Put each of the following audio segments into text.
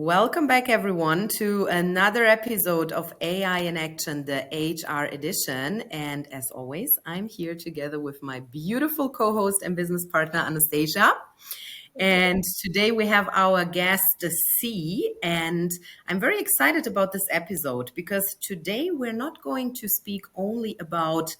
Welcome back, everyone, to another episode of AI in Action, the HR edition. And as always, I'm here together with my beautiful co-host and business partner, Anastasia. And today we have our guest, C. And I'm very excited about this episode because today we're not going to speak only about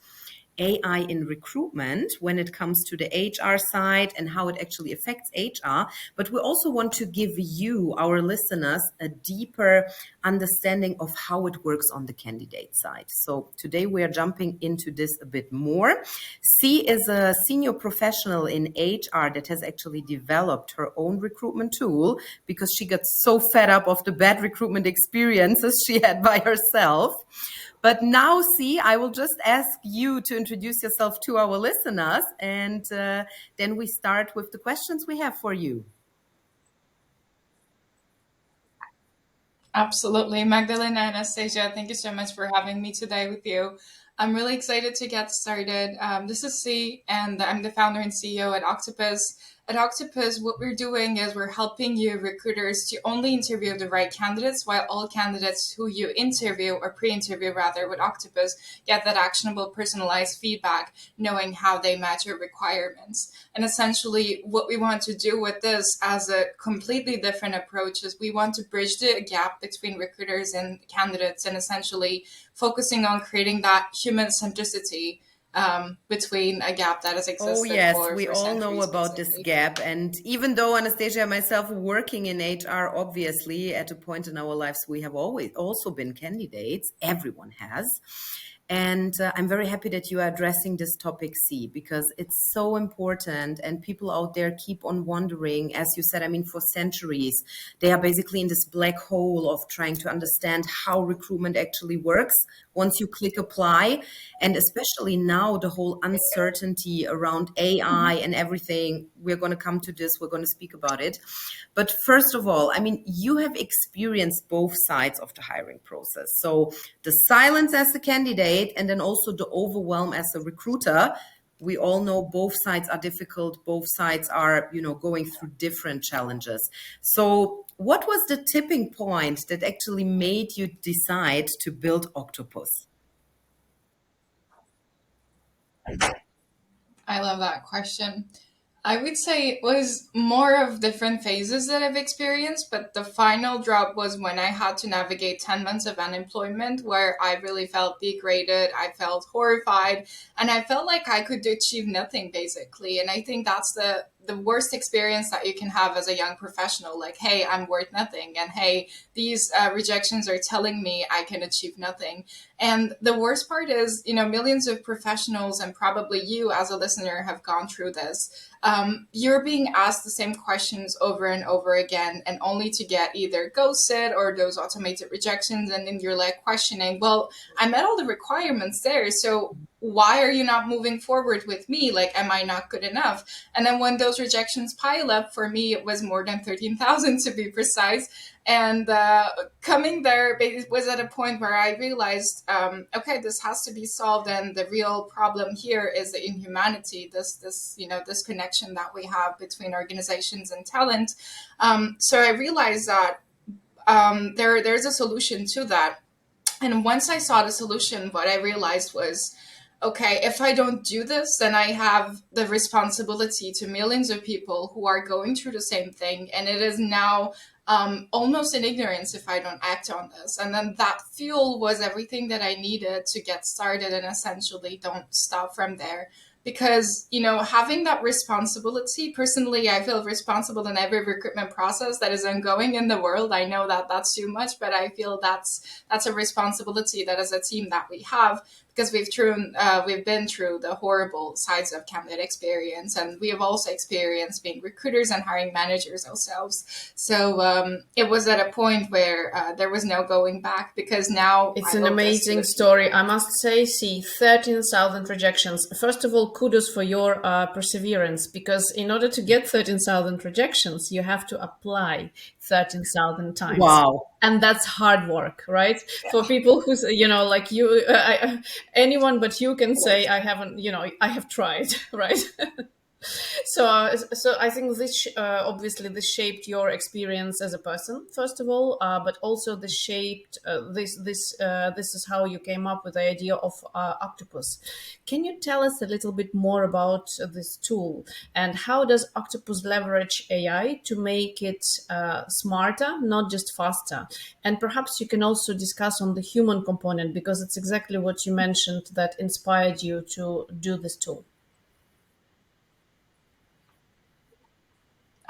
AI in recruitment when it comes to the HR side and how it actually affects HR. But we also want to give you, our listeners, a deeper understanding of how it works on the candidate side. So today we are jumping into this a bit more. C is a senior professional in HR that has actually developed her own recruitment tool because she got so fed up of the bad recruitment experiences she had by herself. But now, C, I will just ask you to introduce yourself to our listeners, and then we start with the questions we have for you. Absolutely. Magdalena and Anastasia, thank you so much for having me today with you. I'm really excited to get started. This is C, and I'm the founder and CEO at Octopus. At Octopus, what we're doing is we're helping you recruiters to only interview the right candidates, while all candidates who you interview or pre-interview rather with Octopus get that actionable personalized feedback, knowing how they match your requirements. And essentially what we want to do with this as a completely different approach is we want to bridge the gap between recruiters and candidates and essentially focusing on creating that human centricity between a gap that has existed. Oh, yes, we all know about this gap. And even though Anastasia and myself working in HR, obviously at a point in our lives, we have always also been candidates. Everyone has. And I'm very happy that you are addressing this topic, C, because it's so important. And people out there keep on wondering, as you said, I mean, for centuries, they are basically in this black hole of trying to understand how recruitment actually works once you click apply. And especially now, the whole uncertainty around AI and everything, we're going to come to this, we're going to speak about it. But first of all, I mean, you have experienced both sides of the hiring process. So the silence as a candidate and then also the overwhelm as a recruiter. We all know both sides are difficult. Both sides are, going through different challenges. So what was the tipping point that actually made you decide to build Octopus? I love that question. I would say it was more of different phases that I've experienced, but the final drop was when I had to navigate 10 months of unemployment where I really felt degraded, I felt horrified, and I felt like I could achieve nothing basically. And I think that's the worst experience that you can have as a young professional. Like, hey, I'm worth nothing. And hey, these rejections are telling me I can achieve nothing. And the worst part is, millions of professionals and probably you as a listener have gone through this. You're being asked the same questions over and over again, and only to get either ghosted or those automated rejections. And then you're like questioning, well, I met all the requirements there. So why are you not moving forward with me? Like, am I not good enough? And then when those rejections pile up, for me, it was more than 13,000 to be precise. And coming there was at a point where I realized, okay, this has to be solved. And the real problem here is the inhumanity, this connection that we have between organizations and talent. So I realized that there's a solution to that. And once I saw the solution, what I realized was, okay, if I don't do this, then I have the responsibility to millions of people who are going through the same thing. And it is now almost in ignorance if I don't act on this. And then that fuel was everything that I needed to get started and essentially don't stop from there. Because, having that responsibility, personally, I feel responsible in every recruitment process that is ongoing in the world. I know that that's too much, but I feel that's a responsibility that as a team that we have, because we've been through the horrible sides of candidate experience, and we have also experienced being recruiters and hiring managers ourselves. So it was at a point where there was no going back, because now it's an amazing story. I must say, see, 13,000 rejections. First of all, kudos for your perseverance, because in order to get 13,000 rejections, you have to apply 13,000 times. Wow. And that's hard work, right? Yeah. For people who's, like you, anyone but you can say, I haven't, I have tried, right? So I think obviously this shaped your experience as a person, first of all, but also this shaped this is how you came up with the idea of Octopus. Can you tell us a little bit more about this tool, and how does Octopus leverage AI to make it smarter, not just faster? And perhaps you can also discuss on the human component, because it's exactly what you mentioned that inspired you to do this tool.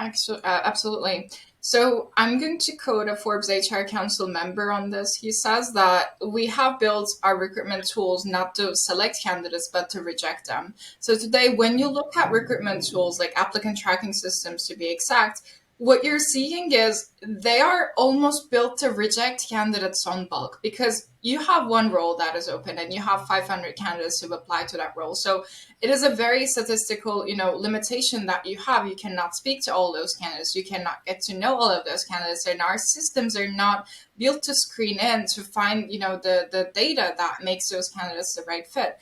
Absolutely. So I'm going to quote a Forbes HR Council member on this. He says that we have built our recruitment tools not to select candidates, but to reject them. So today, when you look at recruitment tools like applicant tracking systems, to be exact, what you're seeing is they are almost built to reject candidates on bulk, because you have one role that is open and you have 500 candidates who apply to that role. So it is a very statistical, limitation that you have. You cannot speak to all those candidates. You cannot get to know all of those candidates, and our systems are not built to screen in to find, the data that makes those candidates the right fit.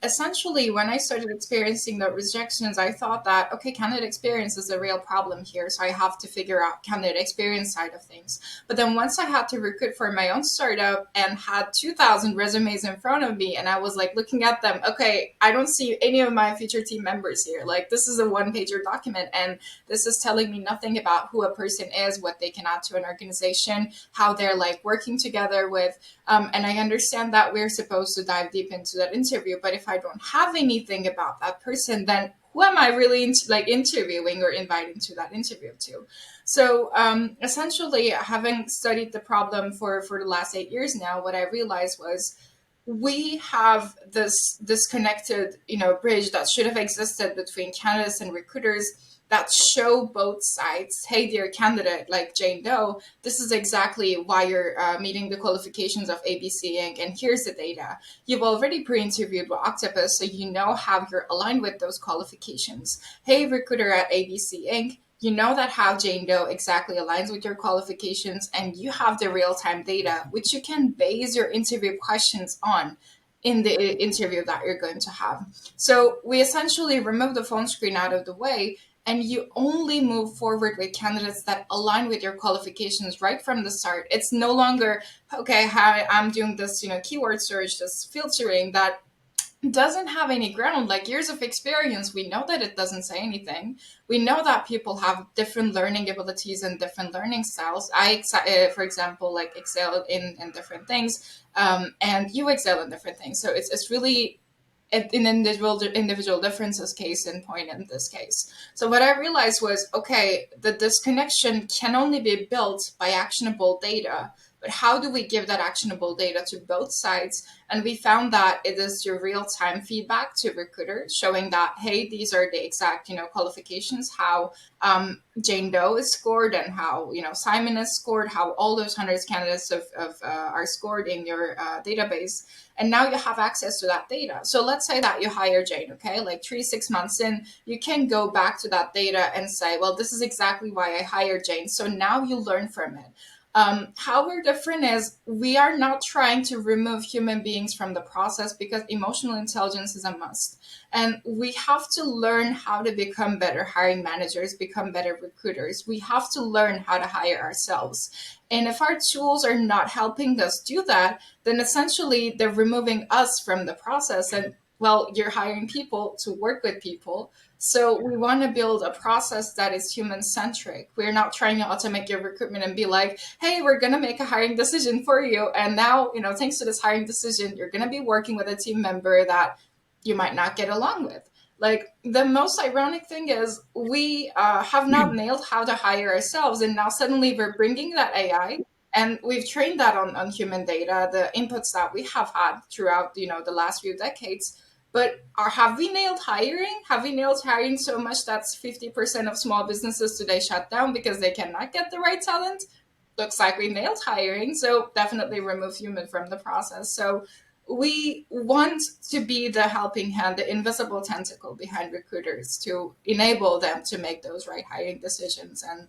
Essentially, when I started experiencing the rejections, I thought that, okay, candidate experience is a real problem here. So I have to figure out candidate experience side of things. But then once I had to recruit for my own startup and had 2,000 resumes in front of me, and I was like looking at them, okay, I don't see any of my future team members here. Like, this is a one-pager document, and this is telling me nothing about who a person is, what they can add to an organization, how they're like working together with. And I understand that we're supposed to dive deep into that interview, but if I don't have anything about that person, then who am I really interviewing or inviting to that interview to? So essentially, having studied the problem for the last 8 years now, what I realized was we have this disconnected, bridge that should have existed between candidates and recruiters that show both sides. Hey, dear candidate, like Jane Doe, this is exactly why you're meeting the qualifications of ABC Inc. And here's the data. You've already pre-interviewed with Octopus, so you know how you're aligned with those qualifications. Hey, recruiter at ABC Inc., you know that how Jane Doe exactly aligns with your qualifications, and you have the real-time data, which you can base your interview questions on in the interview that you're going to have. So we essentially remove the phone screen out of the way, and you only move forward with candidates that align with your qualifications right from the start. It's no longer, okay, hi, I'm doing this, keyword search, this filtering that doesn't have any ground, like years of experience. We know that it doesn't say anything. We know that people have different learning abilities and different learning styles. For example, like excel in different things, and you excel in different things. So it's really an individual differences case in point in this case. So what I realized was, okay, the disconnection can only be built by actionable data. But how do we give that actionable data to both sides? And we found that it is your real-time feedback to recruiters, showing that, hey, these are the exact, qualifications, how Jane Doe is scored, and how, Simon is scored, how all those hundreds candidates are scored in your database. And now you have access to that data. So let's say that you hire Jane, okay? Like 3-6 months in, you can go back to that data and say, well, this is exactly why I hired Jane. So now you learn from it. How we're different is we are not trying to remove human beings from the process, because emotional intelligence is a must. And we have to learn how to become better hiring managers, become better recruiters. We have to learn how to hire ourselves. And if our tools are not helping us do that, then essentially they're removing us from the process. And well, you're hiring people to work with people. So we want to build a process that is human centric. We're not trying to automate your recruitment and be like, hey, we're going to make a hiring decision for you. And now, thanks to this hiring decision, you're going to be working with a team member that you might not get along with. Like, the most ironic thing is we have not nailed how to hire ourselves. And now suddenly we're bringing that AI, and we've trained that on human data, the inputs that we have had throughout, the last few decades. But have we nailed hiring? Have we nailed hiring so much that 50% of small businesses today shut down because they cannot get the right talent? Looks like we nailed hiring. So definitely remove human from the process. So we want to be the helping hand, the invisible tentacle behind recruiters, to enable them to make those right hiring decisions. And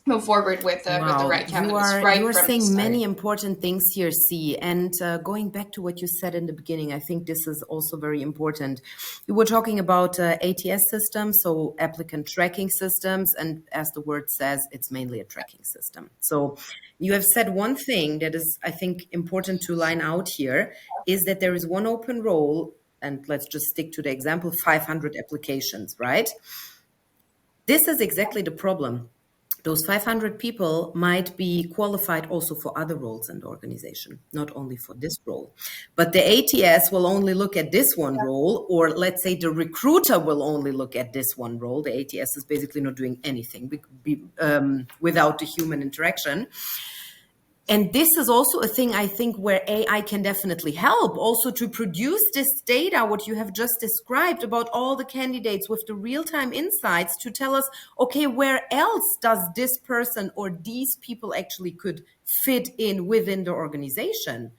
move forward with the Wow, right you candidates are you right are from the saying start. many important things here, C. And going back to what you said in the beginning, I think this is also very important. You were talking about ATS systems, so applicant tracking systems, and as the word says, it's mainly a tracking system. So you have said one thing that is, I think, important to line out here is that there is one open role, and let's just stick to the example, 500 applications, right? This is exactly the problem. Those 500 people might be qualified also for other roles in the organization, not only for this role. But the ATS will only look at this one role, or let's say the recruiter will only look at this one role. The ATS is basically not doing anything without the human interaction. And this is also a thing I think where AI can definitely help also to produce this data, what you have just described about all the candidates with the real-time insights to tell us, okay, where else does this person or these people actually could fit in within the organization?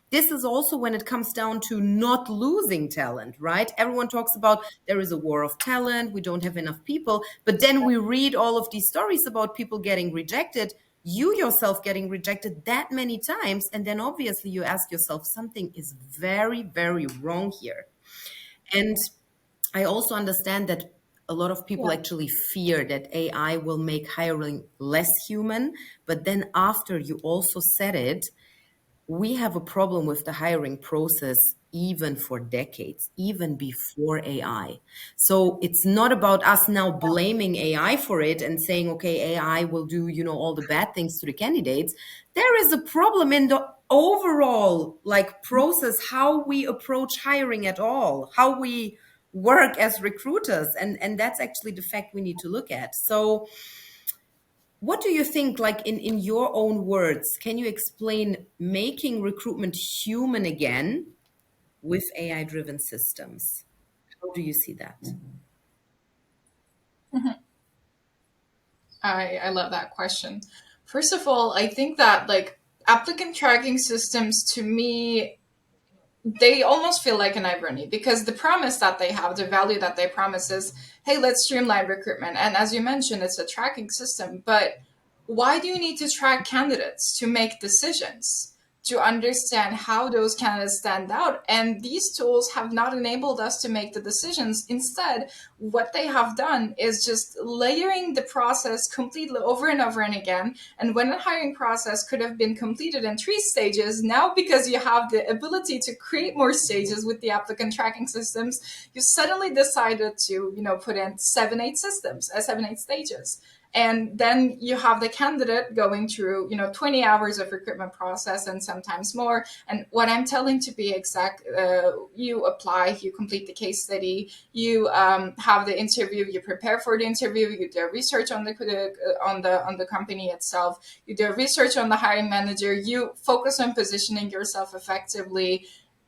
This is also when it comes down to not losing talent, right? Everyone talks about there is a war of talent, we don't have enough people, but then we read all of these stories about people getting rejected, you yourself getting rejected that many times, and then obviously you ask yourself, something is very, very wrong here. And I also understand that a lot of people actually fear that AI will make hiring less human, but then after you also said it, we have a problem with the hiring process even for decades, even before AI. So it's not about us now blaming AI for it and saying, okay, AI will do, all the bad things to the candidates. There is a problem in the overall process, how we approach hiring at all, how we work as recruiters. And that's actually the fact we need to look at. So what do you think, like in your own words, can you explain making recruitment human again with AI driven systems? How do you see that? I love that question. First of all, I think that like applicant tracking systems to me, they almost feel like an irony because the promise that they have, the value that they promise is, hey, let's streamline recruitment. And as you mentioned, it's a tracking system, but why do you need to track candidates to make decisions? To understand how those candidates stand out. And these tools have not enabled us to make the decisions. Instead, what they have done is just layering the process completely over and over and again. And when a hiring process could have been completed in 3 stages, now because you have the ability to create more stages with the applicant tracking systems, you suddenly decided to, put in 7, 8 stages. And then you have the candidate going through 20 hours of recruitment process and sometimes more. And what I'm telling to be exact, you apply, you complete the case study, you have the interview, you prepare for the interview, you do research on the company itself, you do research on the hiring manager, you focus on positioning yourself effectively.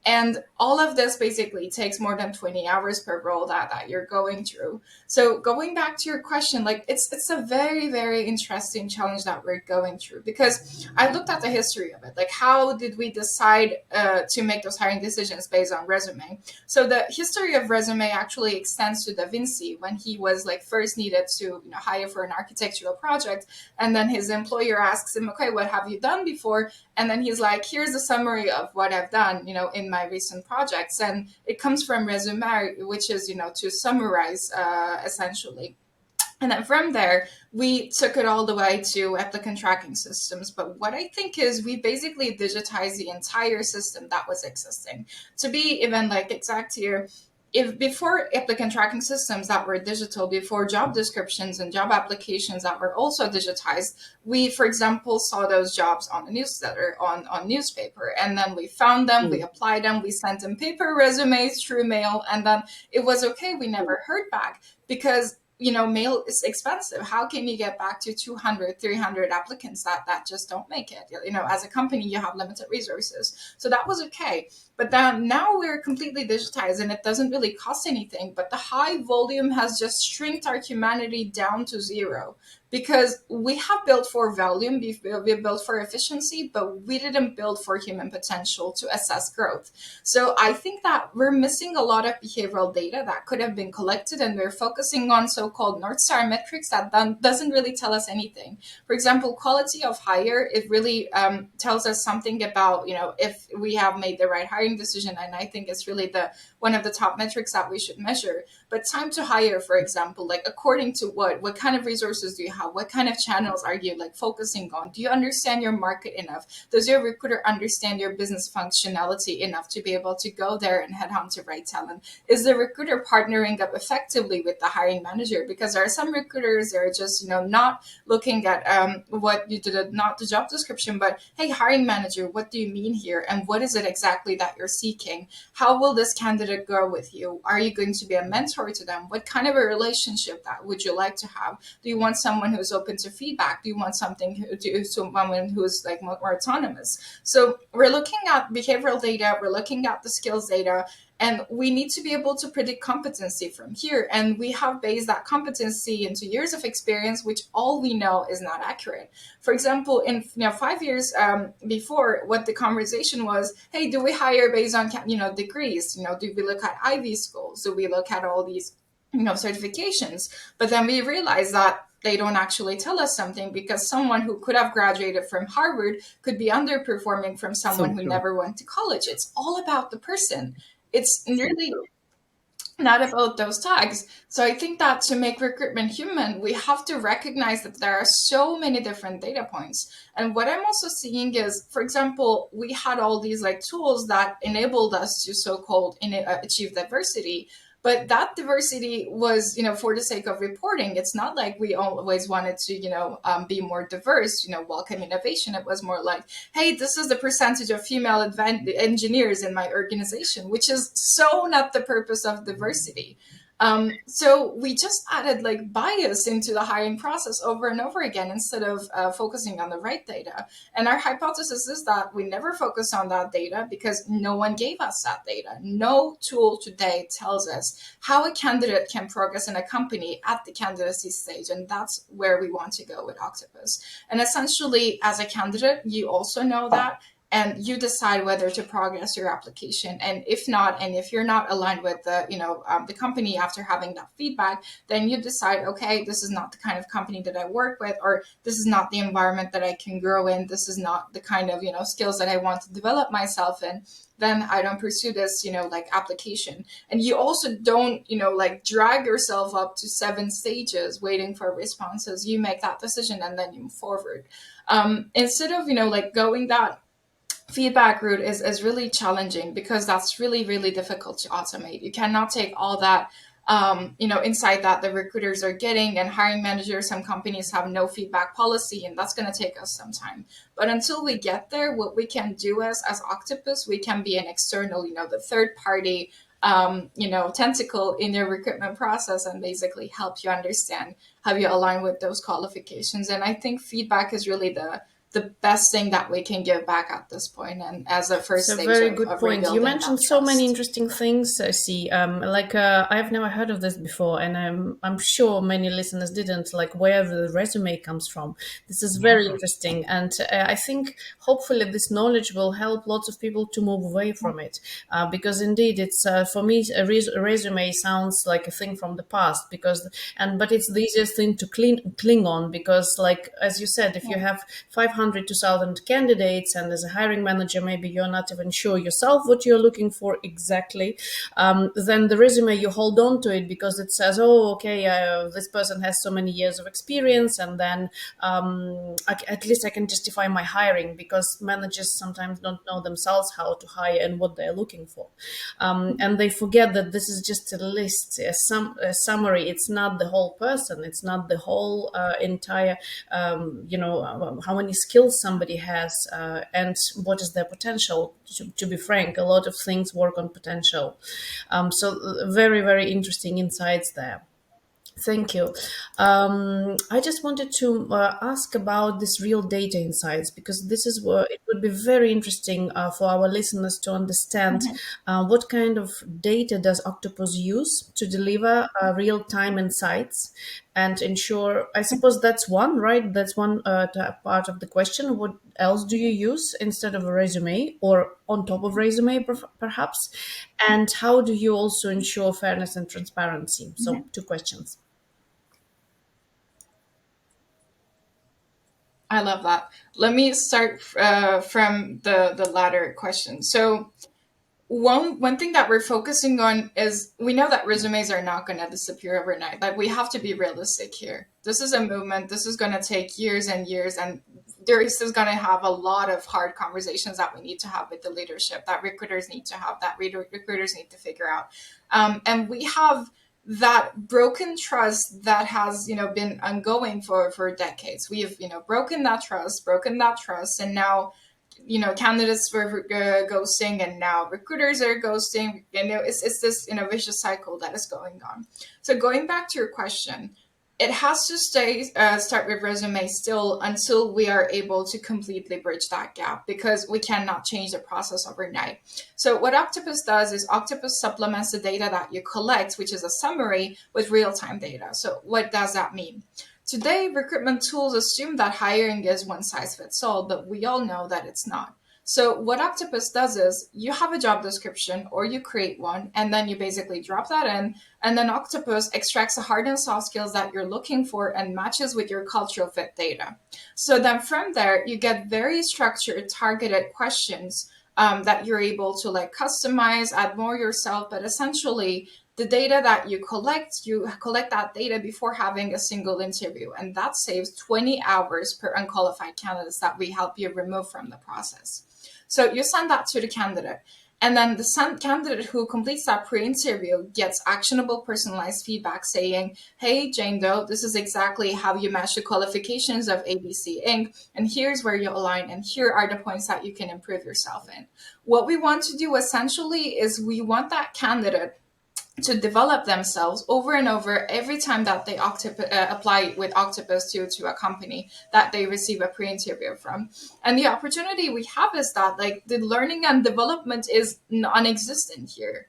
And all of this basically takes more than 20 hours per role that you're going through. So going back to your question, like it's a very, very interesting challenge that we're going through because I looked at the history of it. Like how did we decide to make those hiring decisions based on resume? So the history of resume actually extends to Da Vinci when he was like first needed to hire for an architectural project. And then his employer asks him, okay, what have you done before? And then he's like, here's a summary of what I've done, in my recent projects. And it comes from resume, which is, to summarize essentially. And then from there, we took it all the way to applicant tracking systems. But what I think is we basically digitized the entire system that was existing. To be even like exact here, if before applicant tracking systems that were digital, before job descriptions and job applications that were also digitized, we, for example, saw those jobs on a newsletter, on newspaper, and then we found them, we applied them, we sent them paper resumes through mail, and then it was okay. We never heard back because mail is expensive. How can you get back to 200, 300 applicants that just don't make it? As a company, you have limited resources. So that was okay. But then now we're completely digitized and it doesn't really cost anything. But the high volume has just shrinked our humanity down to zero because we have built for volume, we built for efficiency, but we didn't build for human potential to assess growth. So I think that we're missing a lot of behavioral data that could have been collected, and we're focusing on so-called North Star metrics that doesn't really tell us anything. For example, quality of hire, it really tells us something about, if we have made the right hiring decision. And I think it's really the one of the top metrics that we should measure. But time to hire, for example, like according to what kind of resources do you have? What kind of channels are you like focusing on? Do you understand your market enough? Does your recruiter understand your business functionality enough to be able to go there and headhunt the right talent? Is the recruiter partnering up effectively with the hiring manager? Because there are some recruiters that are just, not looking at what you did, not the job description, but hey, hiring manager, what do you mean here? And what is it exactly that you're seeking? How will this candidate grow with you? Are you going to be a mentor to them? What kind of a relationship that would you like to have? Do you want someone who's open to feedback? Do you want someone who's like more autonomous? So we're looking at behavioral data, we're looking at the skills data, and we need to be able to predict competency from here. And we have based that competency into years of experience, which all we know is not accurate. For example, in 5 years before, what the conversation was, hey, do we hire based on degrees? Do we look at Ivy schools? Do we look at all these certifications? But then we realized that they don't actually tell us something, because someone who could have graduated from Harvard could be underperforming from someone who never went to college. It's all about the person. It's really not about those tags. So I think that to make recruitment human, we have to recognize that there are so many different data points. And what I'm also seeing is, for example, we had all these like tools that enabled us to so-called achieve diversity. But that diversity was, for the sake of reporting. It's not like we always wanted to, be more diverse, welcome innovation. It was more like, hey, this is the percentage of female engineers in my organization, which is so not the purpose of diversity. So we just added like bias into the hiring process over and over again, instead of focusing on the right data. And our hypothesis is that we never focus on that data because no one gave us that data. No tool today tells us how a candidate can progress in a company at the candidacy stage. And that's where we want to go with Octopus. And essentially, as a candidate, you also know that, and you decide whether to progress your application. And if not, and if you're not aligned with the company after having that feedback, then you decide, okay, this is not the kind of company that I work with, or this is not the environment that I can grow in. This is not the kind of skills that I want to develop myself in. Then I don't pursue this application. And you also don't drag yourself up to 7 stages waiting for responses. You make that decision and then you move forward, instead of going that feedback route is really challenging, because that's really, really difficult to automate. You cannot take all that insight that the recruiters are getting, and hiring managers, some companies have no feedback policy, and that's going to take us some time. But until we get there, what we can do as Octopus, we can be an external, the third party tentacle in your recruitment process, and basically help you understand how you align with those qualifications. And I think feedback is really the best thing that we can give back at this point, and as a first It's a stage very of good point. You rebuilding mentioned that so many trust. interesting things. I see. I've never heard of this before, and I'm sure many listeners didn't. Like where the resume comes from. This is very interesting, and I think hopefully this knowledge will help lots of people to move away from it, because indeed it's for me a resume sounds like a thing from the past, but it's the easiest thing to cling on, because like as you said, if you have 500 to 1,000 candidates, and as a hiring manager maybe you're not even sure yourself what you're looking for exactly, then the resume, you hold on to it because it says, oh, okay, this person has so many years of experience, and then at least I can justify my hiring, because managers sometimes don't know themselves how to hire and what they're looking for, and they forget that this is just a list, a summary. It's not the whole person, it's not the whole entire how many skills somebody has, and what is their potential. To be frank, a lot of things work on potential. So very, very interesting insights there. Thank you. I just wanted to ask about this real data insights, because this is where it would be very interesting for our listeners to understand what kind of data does Octopus use to deliver real-time insights, and ensure, I suppose that's one, right? That's one part of the question. What else do you use instead of a resume or on top of resume, perhaps? And how do you also ensure fairness and transparency? So two questions. I love that. Let me start from the latter question. So one thing that we're focusing on is we know that resumes are not going to disappear overnight. Like, we have to be realistic here. This is a movement. This is going to take years and years, and there is going to have a lot of hard conversations that we need to have with the leadership, that recruiters need to have, that recruiters need to figure out. And we have that broken trust that has been ongoing for decades. We've broken that trust, and now candidates were ghosting, and now recruiters are ghosting. It's this vicious cycle that is going on. So going back to your question, it has to start with resume still until we are able to completely bridge that gap, because we cannot change the process overnight. So what Octopus does is Octopus supplements the data that you collect, which is a summary, with real-time data. So what does that mean? Today, recruitment tools assume that hiring is one size fits all, but we all know that it's not. So what Octopus does is you have a job description, or you create one, and then you basically drop that in, and then Octopus extracts the hard and soft skills that you're looking for and matches with your cultural fit data. So then from there, you get very structured, targeted questions that you're able to customize, add more yourself, but essentially the data that you collect that data before having a single interview, and that saves 20 hours per unqualified candidates that we help you remove from the process. So you send that to the candidate, and then the candidate who completes that pre-interview gets actionable personalized feedback saying, hey, Jane Doe, this is exactly how you match the qualifications of ABC Inc., and here's where you align, and here are the points that you can improve yourself in. What we want to do essentially is we want that candidate to develop themselves over and over every time that they apply with Octopus to a company that they receive a pre-interview from. And the opportunity we have is that the learning and development is non-existent here.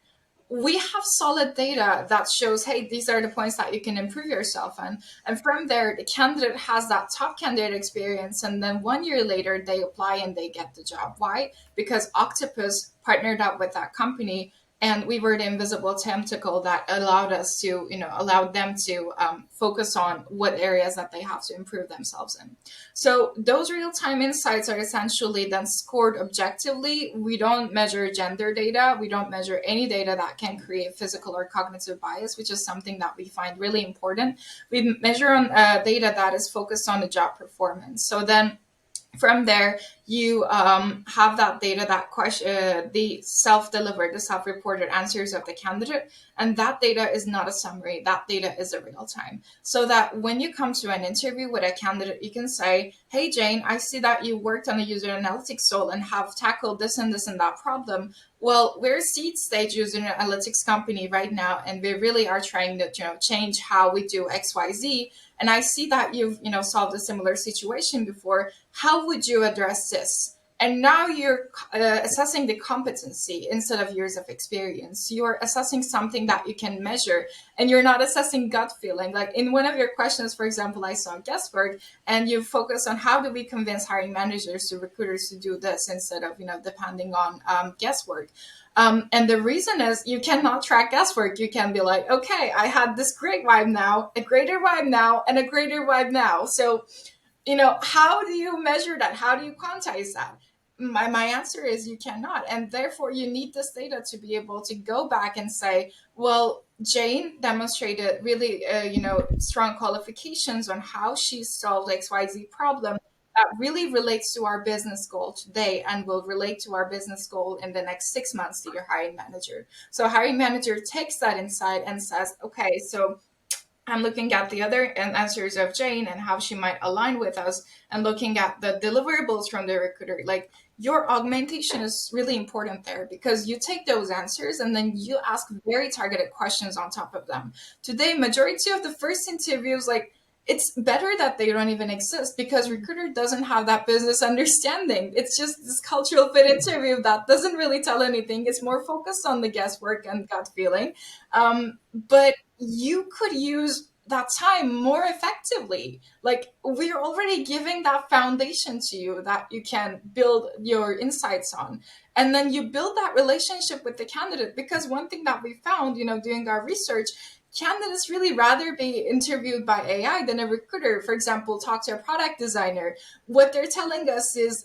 We have solid data that shows, hey, these are the points that you can improve yourself on. And from there, the candidate has that top candidate experience. And then 1 year later, they apply and they get the job. Why? Because Octopus partnered up with that company, and we were the invisible tentacle that allowed us to, allowed them to focus on what areas that they have to improve themselves in. So those real-time insights are essentially then scored objectively. We don't measure gender data. We don't measure any data that can create physical or cognitive bias, which is something that we find really important. We measure on data that is focused on the job performance. So then from there, you have that data, that question, the self-delivered, the self-reported answers of the candidate, and that data is not a summary. That data is a real time. So that when you come to an interview with a candidate, you can say, hey, Jane, I see that you worked on a user analytics tool and have tackled this and this and that problem. Well, we're a seed stage user analytics company right now, and we really are trying to change how we do XYZ. And I see that you've solved a similar situation before. How would you address this? And now you're assessing the competency instead of years of experience. You're assessing something that you can measure, and you're not assessing gut feeling. Like in one of your questions, for example, I saw guesswork, and you focus on how do we convince hiring managers to recruiters to do this instead of depending on guesswork. And the reason is you cannot track guesswork. You can be like, okay, I had this great vibe now, a greater vibe now, and a greater vibe now. So how do you measure that? How do you quantize that? My answer is you cannot. And therefore, you need this data to be able to go back and say, well, Jane demonstrated really, strong qualifications on how she solved XYZ problem that really relates to our business goal today and will relate to our business goal in the next 6 months to your hiring manager. So hiring manager takes that insight and says, okay, so I'm looking at the other answers of Jane and how she might align with us, and looking at the deliverables from the recruiter. Like, your augmentation is really important there, because you take those answers and then you ask very targeted questions on top of them. Today, majority of the first interviews, it's better that they don't even exist, because recruiter doesn't have that business understanding. It's just this cultural fit interview that doesn't really tell anything. It's more focused on the guesswork and gut feeling. But you could use that time more effectively. Like, we're already giving that foundation to you that you can build your insights on. And then you build that relationship with the candidate. Because one thing that we found, doing our research, candidates really rather be interviewed by AI than a recruiter. For example, talk to a product designer. What they're telling us is,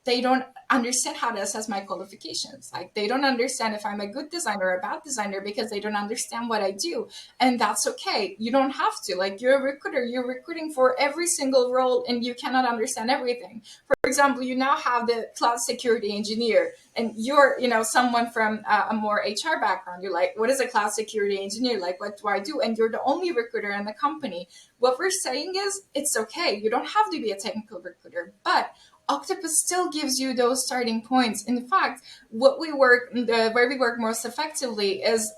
they don't understand how to assess my qualifications. Like, they don't understand if I'm a good designer or a bad designer because they don't understand what I do. And that's okay. You don't have to. Like, you're a recruiter, you're recruiting for every single role, and you cannot understand everything. For example, you now have the cloud security engineer, and you're, someone from a more HR background. You're like, what is a cloud security engineer? Like, what do I do? And you're the only recruiter in the company. What we're saying is, it's okay. You don't have to be a technical recruiter, but Octopus still gives you those starting points. In fact, where we work most effectively is,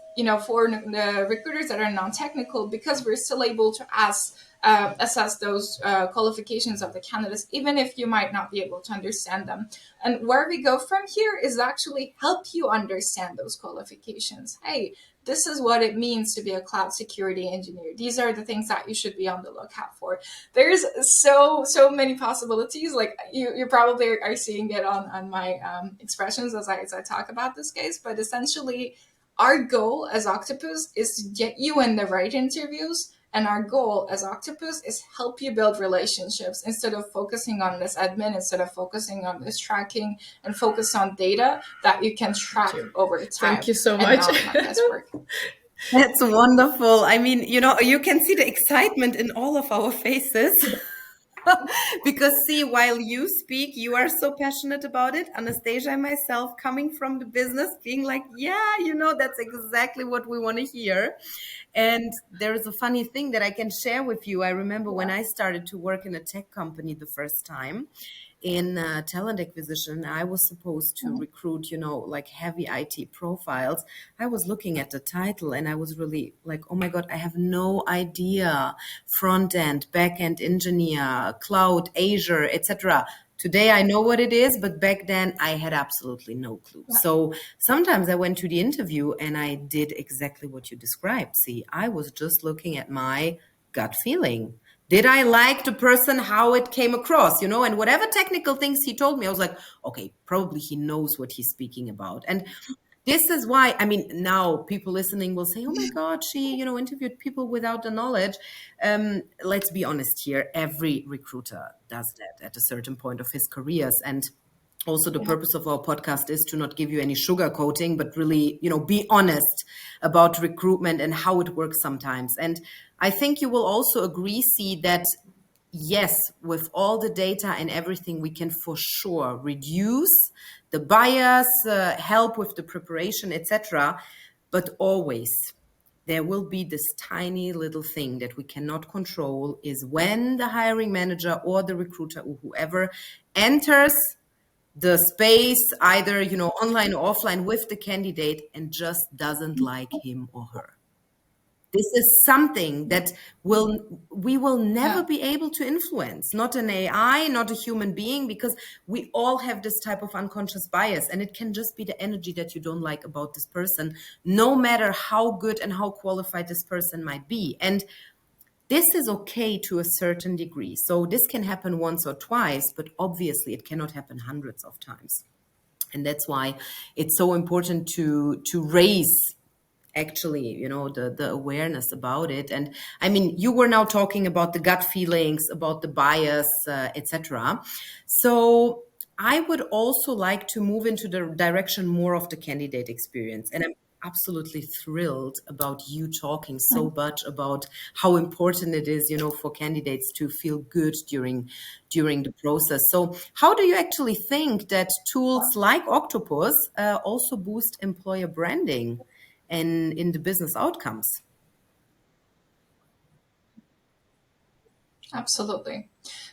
for the recruiters that are non-technical, because we're still able to assess those qualifications of the candidates, even if you might not be able to understand them. And where we go from here is actually help you understand those qualifications. Hey, this is what it means to be a cloud security engineer. These are the things that you should be on the lookout for. There's so many possibilities. Like, you probably are seeing it on my expressions as I talk about this case. But essentially, our goal as Octopus is to get you in the right interviews. And our goal as Octopus is help you build relationships instead of focusing on this admin, instead of focusing on this tracking, and focus on data that you can track over time. Thank you so much. That's wonderful. I mean, you can see the excitement in all of our faces. Because see, while you speak, you are so passionate about it. Anastasia and myself, coming from the business, being like, yeah, that's exactly what we want to hear. And there is a funny thing that I can share with you. I remember when I started to work in a tech company the first time in talent acquisition, I was supposed to recruit, like heavy IT profiles. I was looking at the title and I was really like, oh my God, I have no idea. Front end, back end engineer, cloud, Azure, etc. Today I know what it is, but back then I had absolutely no clue. Yeah. So sometimes I went to the interview and I did exactly what you described. See, I was just looking at my gut feeling. Did I like the person, how it came across, and whatever technical things he told me, I was like, okay, probably he knows what he's speaking about. And this is why, now people listening will say, oh my God, she, interviewed people without the knowledge. Let's be honest here. Every recruiter does that at a certain point of his careers. And also the purpose of our podcast is to not give you any sugarcoating, but really, be honest about recruitment and how it works sometimes. And I think you will also agree, see, that yes, with all the data and everything, we can for sure reduce the bias, help with the preparation, etc. But always there will be this tiny little thing that we cannot control, is when the hiring manager or the recruiter or whoever enters the space, either, online or offline, with the candidate and just doesn't like him or her. This is something that we will never be able to influence, not an AI, not a human being, because we all have this type of unconscious bias, and it can just be the energy that you don't like about this person, no matter how good and how qualified this person might be. And this is okay to a certain degree. So this can happen once or twice, but obviously it cannot happen hundreds of times. And that's why it's so important to raise actually, the awareness about it. And you were now talking about the gut feelings, about the bias, etc. So I would also like to move into the direction more of the candidate experience. And I'm absolutely thrilled about you talking so much about how important it is, for candidates to feel good during the process. So how do you actually think that tools like Octopus also boost employer branding and in the business outcomes? Absolutely.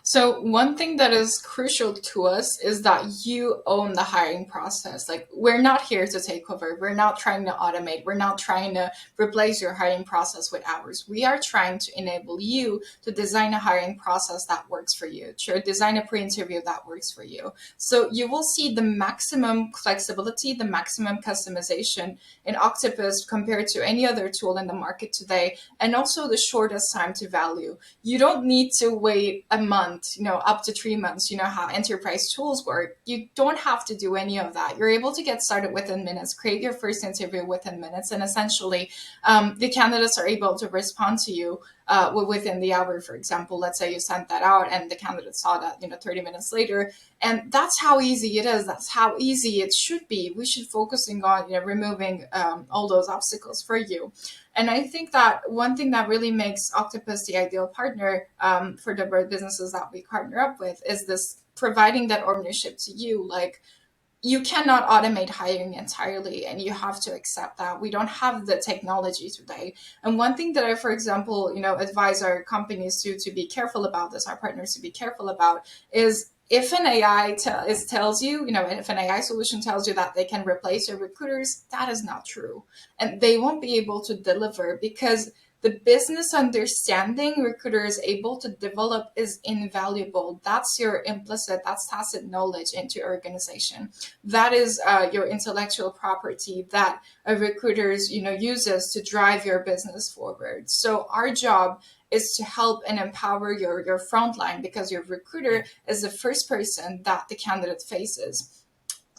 So one thing that is crucial to us is that you own the hiring process. Like, we're not here to take over. We're not trying to automate. We're not trying to replace your hiring process with ours. We are trying to enable you to design a hiring process that works for you, to design a pre-interview that works for you. So you will see the maximum flexibility, the maximum customization in Octopus compared to any other tool in the market today, and also the shortest time to value. You don't need to wait a month, up to 3 months, how enterprise tools work. You don't have to do any of that. You're able to get started within minutes, create your first interview within minutes, and essentially the candidates are able to respond to you within the hour. For example, let's say you sent that out and the candidate saw that 30 minutes later, and that's how easy it is. That's how easy it should be. We should focusing on removing all those obstacles for you. And I think that one thing that really makes Octopus the ideal partner for the businesses that we partner up with is this providing that ownership to you. Like, you cannot automate hiring entirely, and you have to accept that we don't have the technology today. And one thing that I, for example, advise our companies to be careful about this, our partners to be careful about, is if an AI tells you, if an AI solution tells you that they can replace your recruiters, that is not true. And they won't be able to deliver, because the business understanding recruiter is able to develop is invaluable. That's your implicit, that's tacit knowledge into your organization. That is your intellectual property that a recruiter uses to drive your business forward. So our job is to help and empower your frontline, because your recruiter is the first person that the candidate faces.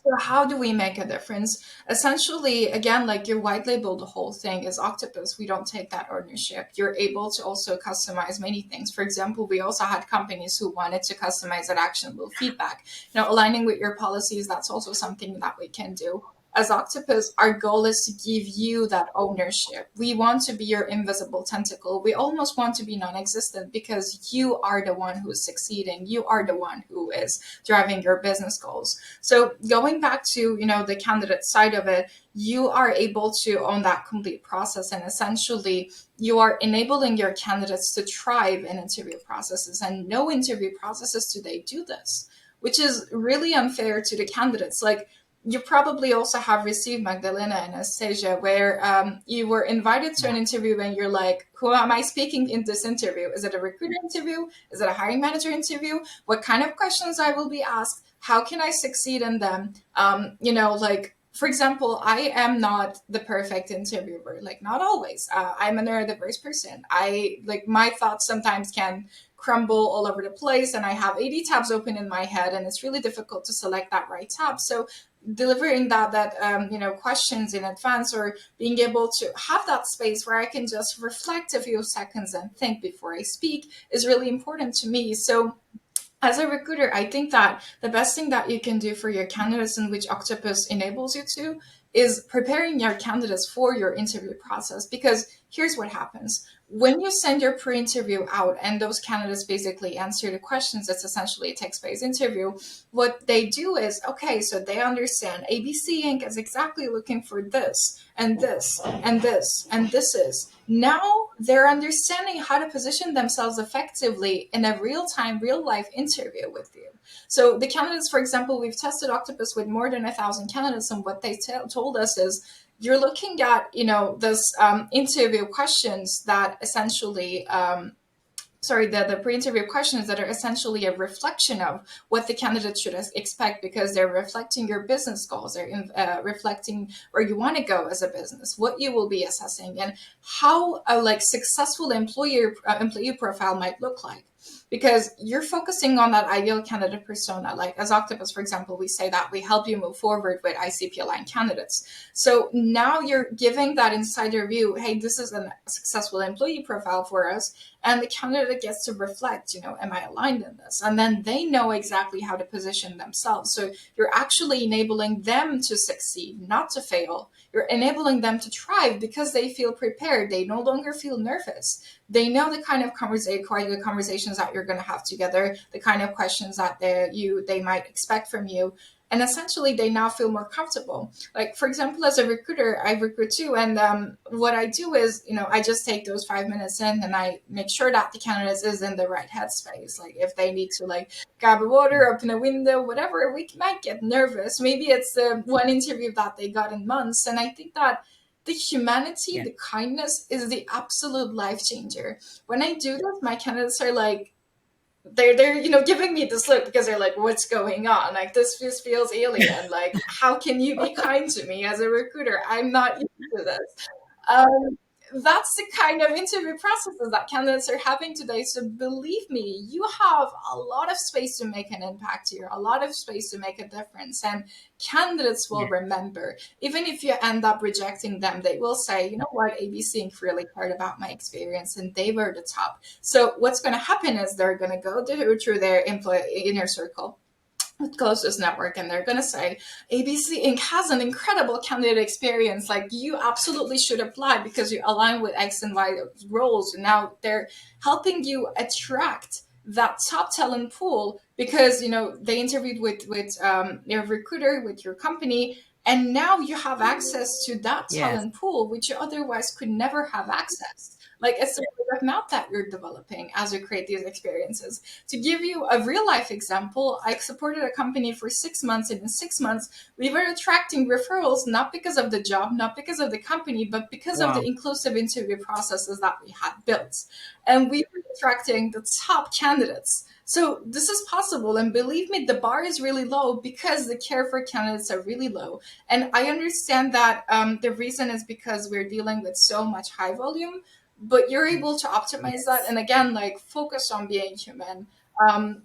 So how do we make a difference? Essentially, again, like, your white label, the whole thing is Octopus. We don't take that ownership. You're able to also customize many things. For example, we also had companies who wanted to customize that actionable feedback. Aligning with your policies, that's also something that we can do. As Octopus, our goal is to give you that ownership. We want to be your invisible tentacle. We almost want to be non-existent, because you are the one who is succeeding. You are the one who is driving your business goals. So going back to, the candidate side of it, you are able to own that complete process. And essentially, you are enabling your candidates to thrive in interview processes. And no interview processes today do this, which is really unfair to the candidates. Like, you probably also have received, Magdalena and Anastasia, where you were invited to an interview and you're like, who am I speaking in this interview? Is it a recruiter interview? Is it a hiring manager interview? What kind of questions I will be asked? How can I succeed in them? For example, I am not the perfect interviewer, like, not always. I'm a neurodiverse person. My thoughts sometimes can crumble all over the place, and I have 80 tabs open in my head, and it's really difficult to select that right tab. So delivering that questions in advance, or being able to have that space where I can just reflect a few seconds and think before I speak is really important to me. So as a recruiter, I think that the best thing that you can do for your candidates, and which Octopus enables you to, is preparing your candidates for your interview process. Because here's what happens. When you send your pre-interview out and those candidates basically answer the questions, it's essentially a text-based interview. What they do is, okay, so they understand ABC Inc. is exactly looking for this and this and this and this is. Now they're understanding how to position themselves effectively in a real-time, real-life interview with you. So the candidates, for example, we've tested Octopus with more than 1,000 candidates, and what they told us is, you're looking at, this interview questions that essentially, the pre-interview questions that are essentially a reflection of what the candidate should expect, because they're reflecting your business goals. They're reflecting where you want to go as a business, what you will be assessing, and how a successful employee profile might look like. Because you're focusing on that ideal candidate persona. Like, as Octopus, for example, we say that we help you move forward with ICP aligned candidates. So now you're giving that insider view. Hey, this is a successful employee profile for us. And the candidate gets to reflect, am I aligned in this? And then they know exactly how to position themselves. So you're actually enabling them to succeed, not to fail. You're enabling them to thrive because they feel prepared. They no longer feel nervous. They know the kind of conversations that you're going to have together, the kind of questions that they might expect from you. And essentially, they now feel more comfortable. Like, for example, as a recruiter, I recruit too. And what I do is, I just take those 5 minutes in and I make sure that the candidate is in the right headspace. Like, if they need to, like, grab a water, open a window, whatever, we might get nervous. Maybe it's the one interview that they got in months. And I think that the humanity, Yeah. the kindness is the absolute life changer. When I do this, my candidates are like, they're giving me this look because they're like, what's going on? Like, this just feels alien. Like, how can you be kind to me as a recruiter? I'm not used to this. um, that's the kind of interview processes that candidates are having today. So believe me, you have a lot of space to make an impact here, a lot of space to make a difference, and candidates will Yeah. remember. Even if you end up rejecting them, they will say, you know what, ABC Inc. really cared about my experience and they were the top. So what's going to happen is they're going to go through their inner circle, closest network, and they're going to say, ABC Inc. has an incredible candidate experience. Like, you absolutely should apply because you align with X and Y roles. And now they're helping you attract that top talent pool because, they interviewed with your recruiter, with your company. And now you have access to that Yes. talent pool, which you otherwise could never have access. Like, it's the word of mouth that you're developing as you create these experiences. To give you a real life example, I supported a company for 6 months, and in 6 months, we were attracting referrals, not because of the job, not because of the company, but because of Wow. the inclusive interview processes that we had built. And we were attracting the top candidates. So this is possible. And believe me, the bar is really low because the care for candidates are really low. And I understand that the reason is because we're dealing with so much high volume, but you're able to optimize that. And again, like, focus on being human. um,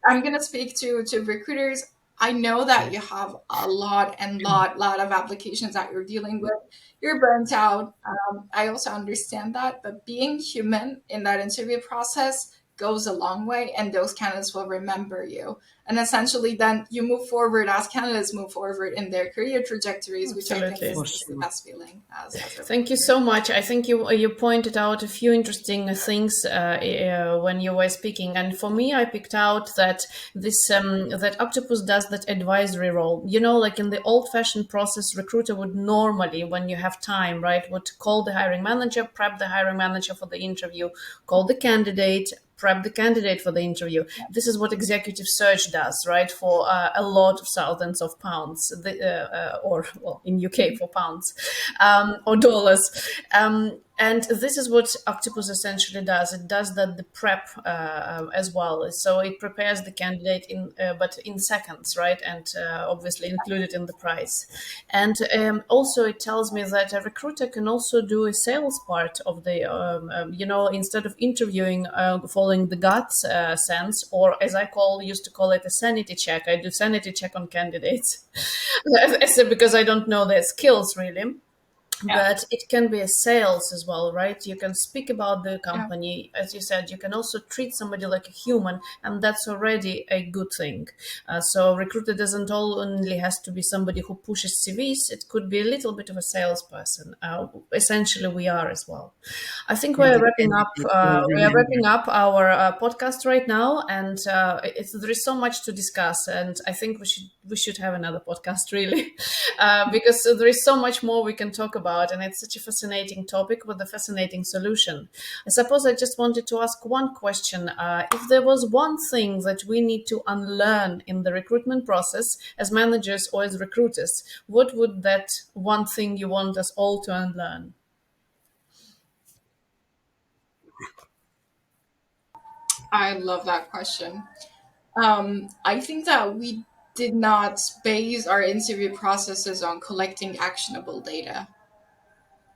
I'm going to speak to recruiters. I know that you have a lot of applications that you're dealing with. You're burnt out. I also understand that, but being human in that interview process goes a long way, and those candidates will remember you. And essentially, then you move forward as candidates move forward in their career trajectories, which I think Absolutely. is the best feeling as a Thank you recruiter. so much. I think you pointed out a few interesting things when you were speaking, and for me, I picked out that that Octopus does that advisory role. Like in the old-fashioned process, recruiter would normally, when you have time, right, would call the hiring manager, prep the hiring manager for the interview, call the candidate, prep the candidate for the interview. This is what executive search does, right? For a lot of thousands of pounds, or well, in UK for pounds or dollars. And this is what Octopus essentially does. It does that the prep as well. So it prepares the candidate but in seconds, right? And obviously included in the price. And also it tells me that a recruiter can also do a sales part of the, instead of interviewing, following the gut sense, or as used to call it, a sanity check. I do sanity check on candidates. I said because I don't know their skills really. Yeah. But it can be a sales as well, right? You can speak about the Yeah. company. As you said, you can also treat somebody like a human, and that's already a good thing. So recruiter doesn't only has to be somebody who pushes CVs. It could be a little bit of a salesperson. Essentially, we are as well. I think And we're the wrapping up. candidate will We are remember. wrapping up our podcast right now, and there is so much to discuss. And I think we should have another podcast, really, because there is so much more we can talk about, and it's such a fascinating topic with a fascinating solution. I suppose I just wanted to ask one question: if there was one thing that we need to unlearn in the recruitment process as managers or as recruiters, what would that one thing you want us all to unlearn? I love that question. I think that we did not base our interview processes on collecting actionable data.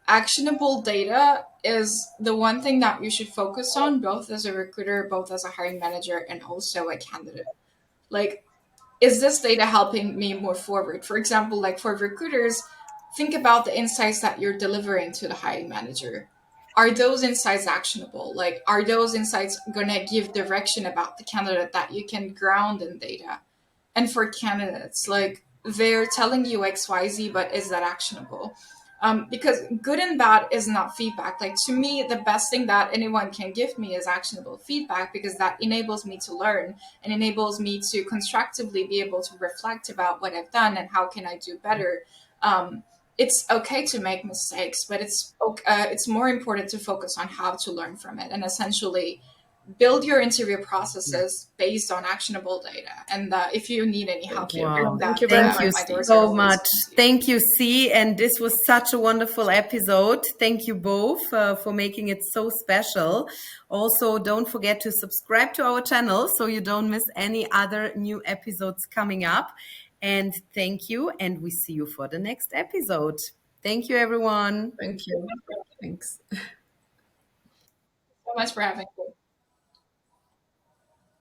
Actionable data is the one thing that you should focus on, both as a recruiter, both as a hiring manager, and also a candidate. Like, is this data helping me move forward? For example, like for recruiters, think about the insights that you're delivering to the hiring manager. Are those insights actionable? Like, are those insights going to give direction about the candidate that you can ground in data? And for candidates, like, they're telling you XYZ, but is that actionable? Because good and bad is not feedback. Like, to me, the best thing that anyone can give me is actionable feedback, because that enables me to learn and enables me to constructively be able to reflect about what I've done and how can I do better. It's okay to make mistakes, but it's more important to focus on how to learn from it, and essentially build your interview Yeah. processes based on actionable data. And if you need any help Thank you. with Wow. Thank that, you very Thank much, you my Steve. doors are so always much. open to you. Thank you, C. And this was such a wonderful episode. Thank you both for making it so special. Also, don't forget to subscribe to our channel so you don't miss any other new episodes coming up. And thank you. And we see you for the next episode. Thank you, everyone. Thank you. Thanks. So much for having me.